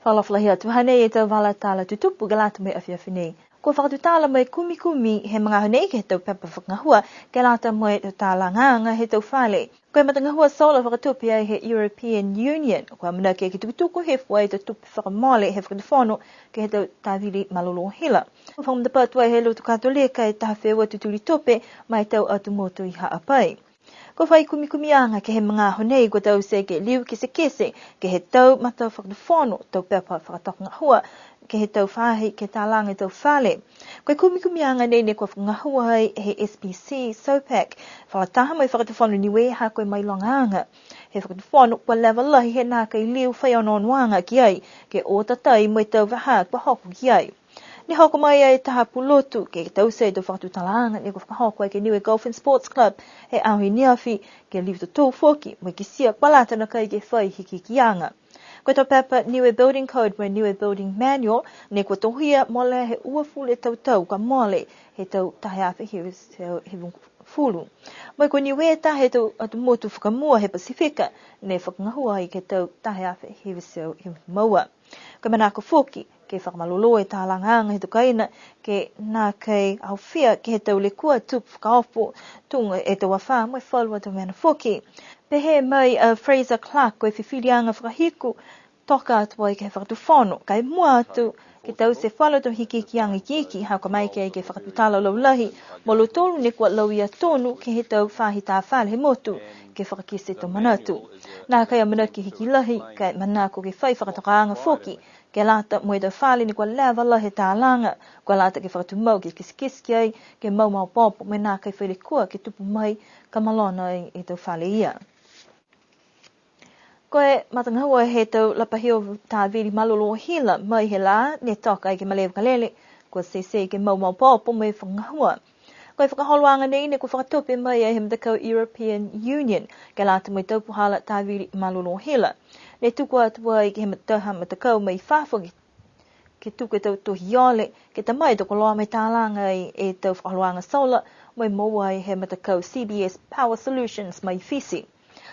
Whalawhalahi atu hanei e tau wala tala tutupu galata mai awhiawhinei. Ko whakatutala mai kumi he mga hanei ke he tau pepa whakangahua galata mai tau tala nganga he tau whale. Koe matangahua sola whakatupi ai he European Union. Koe mana ke tukutuku he fwai tau tupi whakamole he whakatawhono ke he tau tāwiri malolo hila. Whakamadapatua he lutu katolika e taha whewa tuturi tope mai tau atu motu i haapai. Ko whai kumi ke he mga honei ko tau se ke liu kese ke he tau matau whakatawhono tau pepa whakatokangahua ke he tau whahi ke tālanga tau whale. Koe kumi nei ne ko whakangahua hai he SPC SOPAC whakataha mai whakatawhono niwe ha koe mai longanga. He whakatawhono kwa lewa lahi he nā kei liu whaiononuanga ki ai ke o tatai mai tau waha kwa hoku ki ai. Ni hoko mai ai taha pulotu ke tau se tau whakatutalaanga ni ko whakahoko ai ke Niue Golf and Sports Club he auhi niawhi ke liu tō whoki mai ki sia kwalata na kai ke whai hiki ki anga. Koe tau pepa Niue Building Code mai Niue Building Manual ne ko tohia mole he uafule tau ka mole he tau tahe awhi he fulu. Mai ko niwe ta he tau atu motu whakamua he Pasifika ne whakangahua ai ke tau tahe awhi he maua. Koe manako whoki ke whakamalolo e tālanganga he tukaina ke nā kei au whia ke he tau le kua tupu whakaopo tunga e tau awha mai whalua tau mena whoki. Pehe mai Fraser Clark koe whiwhirianga whakahiku toka atu ai ke he whakatuwhono kai mua atu ke tau se whala tau hiki ki angi kiki hauka mai ke ke whakatutala lau lahi molo tolu ne kua lau ia tonu ke he tau whahi tā whale he motu ke whakakise tau manatu. Nā kai a manaki hiki lahi kai manako ke whai whakatokaanga whoki ke lata moe tau whale ni kua lewa lahi tālanga kua lata ke whakatumau ke kiskiski ai ke mau popo me nā kai whaile kua ke tupu mai ka malona i tau whale ia. Koe matangahua he tau lapahio tā viri malolo hila mai he la ne toka ai ke malewa kalele kua se ke mau popo mai whangahua. Koe whakaholoanga nei ne ko whakatope mai ai he mtakau European Union ke lata mai tau puhala tā viri malolo hila. Ne tuku atua ai ke he matakau mai whawhangi ke tuku e tau tohiole ke tamai toko loa mai tālanga ai e tau whakaholoanga sola mai moa ai he matakau CBS Power Solutions mai Fisi.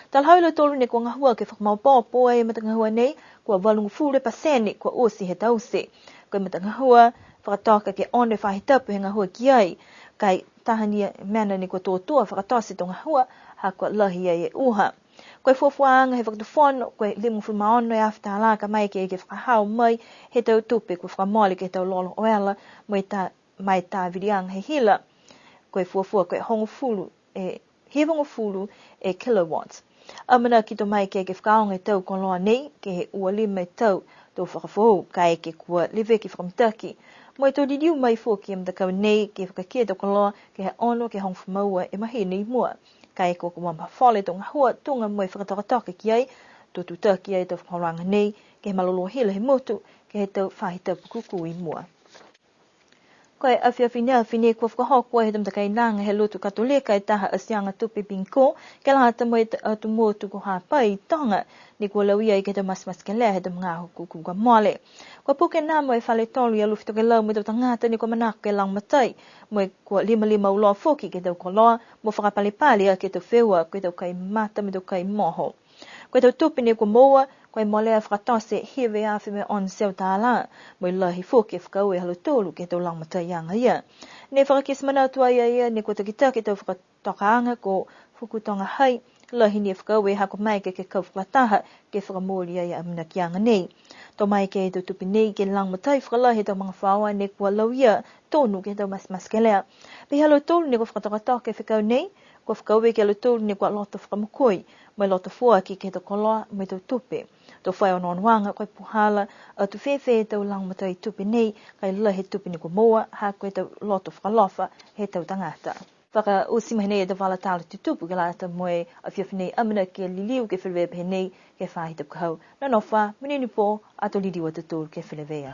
Talhaula tolu ne kua ngahua ke whakamaupopo ai matangahua nei kua walungu fure pasene kua osi he tause. Koe matangahua whakatoka ke one whahitapu he ngahua ki ai kai tahania mena ni kua tōtua whakatosi tō ngahua ha kua lahi ai e uha. Koe fuafuanga he whakatuwhono koe limu whumaono e awhita alaka mai ke whakahau mai he tau tupe kua whakamole ke tau lolo oela mai tā virianga he hila. Koe fuafua koe hongo fulu e kilowatts. Amana ki tō mai ke whakaonga e tau koloa nei ke he ua lima e tau tō whakafohu kai ke kua liwe ki whakamtaki. Moe tō diriu mai fōki am takau nei ke whakakia tō koloa ke he ono ke hongfu maua e mahi nei mua. Kai ko kua mawhawhole tō ngahua tunga moe whakatokatoka ki ai tō tūtaki ai tō whakaranga nei ke he malolo hila he motu ke he tau whahitapu kuku i mua. Koe awhiawhi kua whakahokua he tamtakai nanga he lotu katolika e taha asianga tupi binko ke lahata moe atu motu ko hapai tonga ni kua lauia i ke tau mas ke lea he tau mga huku kua mole. Kua puke nā moe whale tolu i alufi toke lau moe tau tangata ni kua manako ke lang matai moe kua lima uloa foki ke tau koloa mo whakapalipali a ke tau whewa ke tau kai mata me tau kai moho. Koe tau tupi ni kua moa koe molea whakatose hiwe awhi me on seo tāla moe lahi foki e whakau e halo tolu ke tau lang matai anga ia. Ne whakakis manatu ai ia ne kua takitaki tau whakatokaanga ko whukutonga hai lahi ni e whakau e hako mai ke kau whakataha ke whakamori ai amina ki anga nei. Tō mai ke tau tupi nei ke lang matai whakalahi tau mga whawa ne kua lau ia tonu ke tau mas ke lea. Pe halo tolu ne kua whakatokatoka e whakau nei kua whakau e ke halo tolu ne kua loto whakamukoi mai loto fuaki ke tau koloa mai tau tupi. Tō whai onoanwanga koe puhala atu whewhe tau lang matai tupi nei kai lahi tupi ni kua moa ha koe tau loto whakalofa he tau tangata. Whaka usima nei e tau wala tāla tutupu ke lata moe a whiawhinei amina ke liliu ke whilewepe nei ke whahitapu kahau. Nā nofwa, minini pō, ato liliu a tuturu ke whilewea.